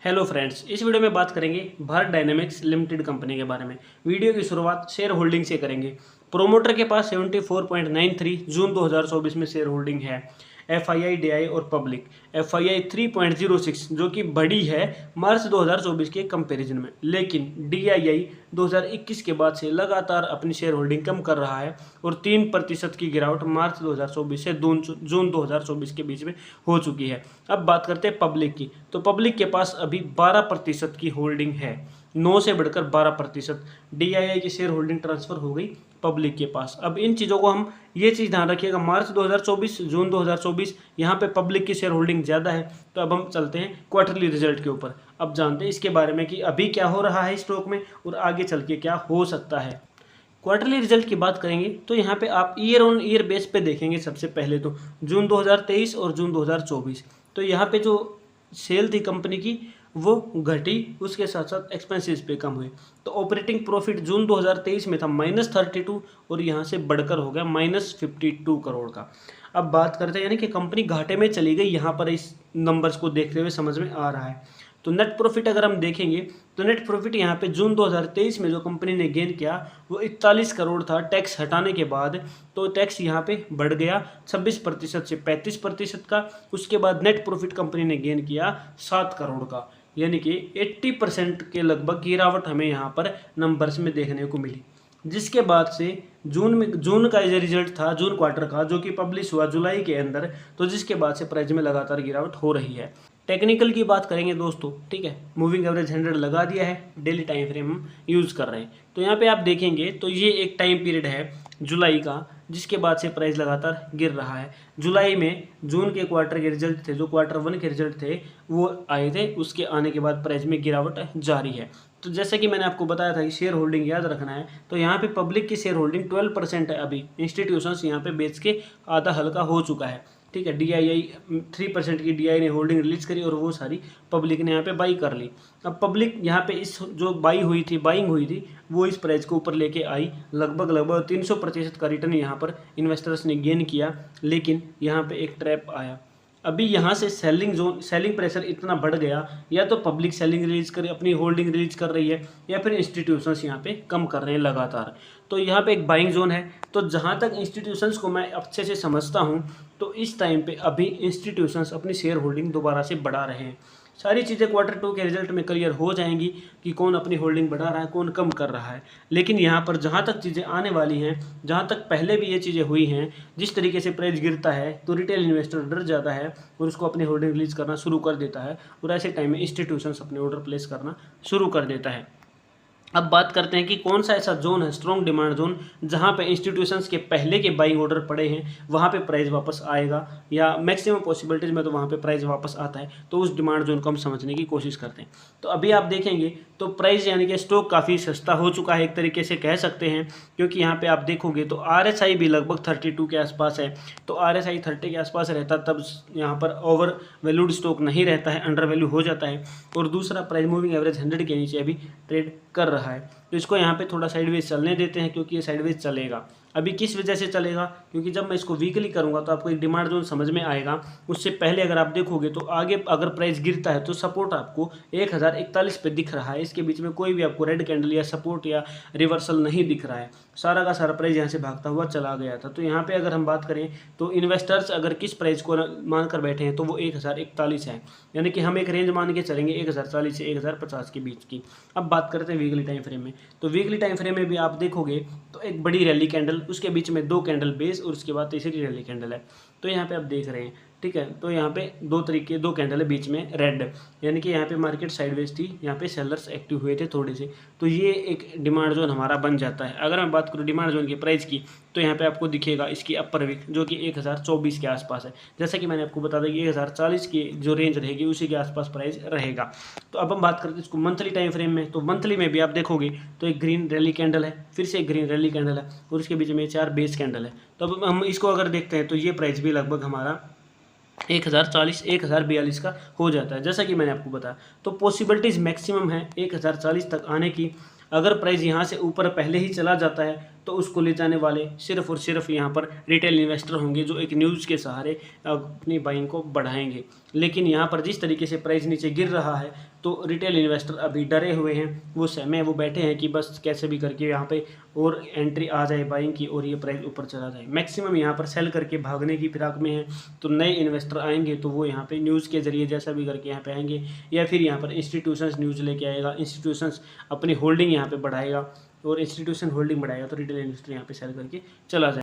Hello friends, इस video में बात करेंगे भारत डायनेमिक्स लिमिटेड कंपनी के बारे में। वीडियो की शुरुआत शेयर होल्डिंग से करेंगे। प्रोमोटर के पास 74.93 जून 2024 में शेयर होल्डिंग है। एफआईआई, डीआई और पब्लिक। एफआईआई 3.06 जो कि बड़ी है मार्च 2024 के कंपैरिजन में, लेकिन डीआईआई 2021 के बाद से लगातार अपनी शेयर होल्डिंग कम कर रहा है और 3% की गिरावट मार्च 2024 से जून 2024 के बीच में हो चुकी है। अब बात करते हैं पब्लिक की, तो पब्लिक के पास अभी 12% की होल्डिंग है, 9 से बढ़कर 12%। डीआईआई की शेयर होल्डिंग ट्रांसफर हो गई पब्लिक के पास। अब इन चीज़ों को हम ये चीज़ ध्यान रखिएगा, मार्च 2024 जून 2024 यहाँ पे पब्लिक की शेयर होल्डिंग ज़्यादा है। तो अब हम चलते हैं क्वार्टरली रिजल्ट के ऊपर। अब जानते हैं इसके बारे में कि अभी क्या हो रहा है स्टॉक में और आगे चल के क्या हो सकता है। क्वार्टरली रिजल्ट की बात करेंगे तो यहाँ पे आप ईयर ऑन ईयर बेस पे देखेंगे। सबसे पहले तो जून 2023 और जून 2024, तो यहाँ पे जो सेल थी कंपनी की वो घटी, उसके साथ साथ एक्सपेंसेस पे कम हुए। तो ऑपरेटिंग प्रॉफिट जून 2023 में था -32 और यहाँ से बढ़कर हो गया -52 करोड़ का। अब बात करते हैं यानी कि कंपनी घाटे में चली गई, यहाँ पर इस नंबर्स को देखते हुए समझ में आ रहा है। तो नेट प्रॉफिट अगर हम देखेंगे तो नेट प्रॉफिट यहाँ पे जून 2023 में जो कंपनी ने गेन किया वो 41 करोड़ था टैक्स हटाने के बाद। तो टैक्स यहाँ पे बढ़ गया 26% से 35% का। उसके बाद नेट प्रॉफिट कंपनी ने गेन किया 7 करोड़ का, यानी कि 80% के लगभग गिरावट हमें यहाँ पर नंबर्स में देखने को मिली। जिसके बाद से जून का जो रिजल्ट था जून क्वार्टर का, जो कि पब्लिश हुआ जुलाई के अंदर, तो जिसके बाद से प्राइस में लगातार गिरावट हो रही है। टेक्निकल की बात करेंगे दोस्तों, ठीक है, मूविंग एवरेज 100 लगा दिया है, डेली टाइम फ्रेम हम यूज़ कर रहे हैं। तो यहाँ पे आप देखेंगे तो ये एक टाइम पीरियड है जुलाई का, जिसके बाद से प्राइस लगातार गिर रहा है। जुलाई में जून के क्वार्टर के रिजल्ट थे, जो क्वार्टर 1 के रिजल्ट थे वो आए थे, उसके आने के बाद प्राइस में गिरावट जारी है। तो जैसे कि मैंने आपको बताया था कि शेयर होल्डिंग याद रखना है, तो यहाँ पे पब्लिक की शेयर होल्डिंग 12% है अभी। इंस्टीट्यूशंस यहाँ पे बेच के आधा हल्का हो चुका है, ठीक है। डीआईआई 3% की डीआई ने होल्डिंग रिलीज करी और वो सारी पब्लिक ने यहाँ पे बाई कर ली। अब पब्लिक यहाँ पे इस जो बाइंग हुई थी वो इस प्राइस को ऊपर लेके आई, लगभग 300% का रिटर्न यहाँ पर इन्वेस्टर्स ने गेन किया। लेकिन यहाँ पे एक ट्रैप आया, अभी यहाँ से सेलिंग प्रेशर इतना बढ़ गया, या तो पब्लिक सेलिंग रिलीज कर अपनी होल्डिंग रिलीज कर रही है, या फिर इंस्टीट्यूशंस यहाँ पे कम कर रहे हैं लगातार। तो यहाँ पे एक बाइंग जोन है। तो जहाँ तक इंस्टीट्यूशंस को मैं अच्छे से समझता हूँ, तो इस टाइम पे अभी इंस्टीट्यूशंस अपनी शेयर होल्डिंग दोबारा से बढ़ा रहे हैं। सारी चीज़ें क्वार्टर 2 के रिजल्ट में क्लियर हो जाएंगी कि कौन अपनी होल्डिंग बढ़ा रहा है, कौन कम कर रहा है। लेकिन यहाँ पर जहाँ तक चीज़ें आने वाली हैं, जहाँ तक पहले भी ये चीज़ें हुई हैं, जिस तरीके से प्राइस गिरता है तो रिटेल इन्वेस्टर डर जाता है और उसको अपनी होल्डिंग रिलीज करना शुरू कर देता है, और ऐसे टाइम में इंस्टीट्यूशंस अपने ऑर्डर प्लेस करना शुरू कर देता है। अब बात करते हैं कि कौन सा ऐसा जोन है, स्ट्रॉन्ग डिमांड जोन, जहां पे इंस्टीट्यूशंस के पहले के बाइंग ऑर्डर पड़े हैं, वहां पे प्राइस वापस आएगा, या मैक्सिमम पॉसिबिलिटीज में तो वहां पे प्राइस वापस आता है। तो उस डिमांड जोन को हम समझने की कोशिश करते हैं। तो अभी आप देखेंगे तो प्राइस यानी कि स्टॉक काफ़ी सस्ता हो चुका है, एक तरीके से कह सकते हैं, क्योंकि यहाँ पे आप देखोगे तो RSI भी लगभग 32 के आसपास है। तो RSI 30 के आसपास रहता तब यहाँ पर ओवर वैल्यूड स्टॉक नहीं रहता है, अंडर वैल्यू हो जाता है। और दूसरा, प्राइस मूविंग एवरेज 100 के नीचे अभी ट्रेड कर रहा है। तो इसको यहाँ पे थोड़ा साइडवेज चलने देते हैं, क्योंकि ये साइडवेज चलेगा। अभी किस वजह से चलेगा, क्योंकि जब मैं इसको वीकली करूँगा तो आपको एक डिमांड जोन समझ में आएगा। उससे पहले अगर आप देखोगे तो आगे अगर प्राइस गिरता है तो सपोर्ट आपको 1041 पे दिख रहा है। इसके बीच में कोई भी आपको रेड कैंडल या सपोर्ट या रिवर्सल नहीं दिख रहा है, सारा का सारा प्राइस यहाँ से भागता हुआ चला गया था। तो यहाँ पे अगर हम बात करें तो इन्वेस्टर्स अगर किस प्राइस को मान कर बैठे हैं तो वो 1041 है, यानी कि हम एक रेंज मान के चलेंगे 1040 से 1050 के बीच की। अब बात करते हैं वीकली टाइम फ्रेम में। तो वीकली टाइम फ्रेम में भी आप देखोगे तो एक बड़ी रैली कैंडल, उसके बीच में 2 कैंडल बेस और उसके बाद तीसरी रैली कैंडल है। तो यहाँ पे आप देख रहे हैं, ठीक है। तो यहाँ पे 2 कैंडल है, बीच में रेड, यानी कि यहाँ पे मार्केट साइडवेज थी, यहाँ पे सेलर्स एक्टिव हुए थे थोड़े से। तो ये एक डिमांड जोन हमारा बन जाता है। अगर मैं बात करूँ डिमांड जोन की प्राइस की, तो यहाँ पे आपको दिखेगा इसकी अपर वीक, जो कि 1024 के आसपास है। जैसा कि मैंने आपको बता दिया कि 1040 की जो रेंज रहेगी उसी के आसपास प्राइस रहेगा। तो अब हम बात करते हैं इसको मंथली टाइम फ्रेम में। तो मंथली में भी आप देखोगे तो एक ग्रीन रैली कैंडल है, फिर से एक ग्रीन रैली कैंडल है, और उसके बीच में 4 बेस कैंडल है। तो अब हम इसको अगर देखते हैं तो ये प्राइस भी लगभग हमारा 1040 1042 का हो जाता है, जैसा कि मैंने आपको बताया। तो पॉसिबिलिटीज़ मैक्सिमम है 1040 तक आने की। अगर प्राइस यहाँ से ऊपर पहले ही चला जाता है तो उसको ले जाने वाले सिर्फ और सिर्फ यहाँ पर रिटेल इन्वेस्टर होंगे, जो एक न्यूज़ के सहारे अपनी बाइंग को बढ़ाएंगे। लेकिन यहाँ पर जिस तरीके से प्राइस नीचे गिर रहा है तो रिटेल इन्वेस्टर अभी डरे हुए हैं, वो सहमे, वो बैठे हैं कि बस कैसे भी करके यहाँ पे और एंट्री आ जाए बाइंग की और ये प्राइस ऊपर चला जाए। मैक्सिमम यहाँ पर सेल करके भागने की फिराक में है। तो नए इन्वेस्टर आएंगे तो वो यहाँ पे न्यूज़ के जरिए जैसा भी करके यहाँ पे आएंगे, या फिर यहाँ पर इंस्टीट्यूशंस न्यूज़ लेके आएगा, इंस्टीट्यूशंस अपनी होल्डिंग यहाँ पे बढ़ाएगा, और इंस्टीट्यूशन होल्डिंग बढ़ाएगा तो रिटेल इन्वेस्टर यहाँ पे सेल करके चला जाए।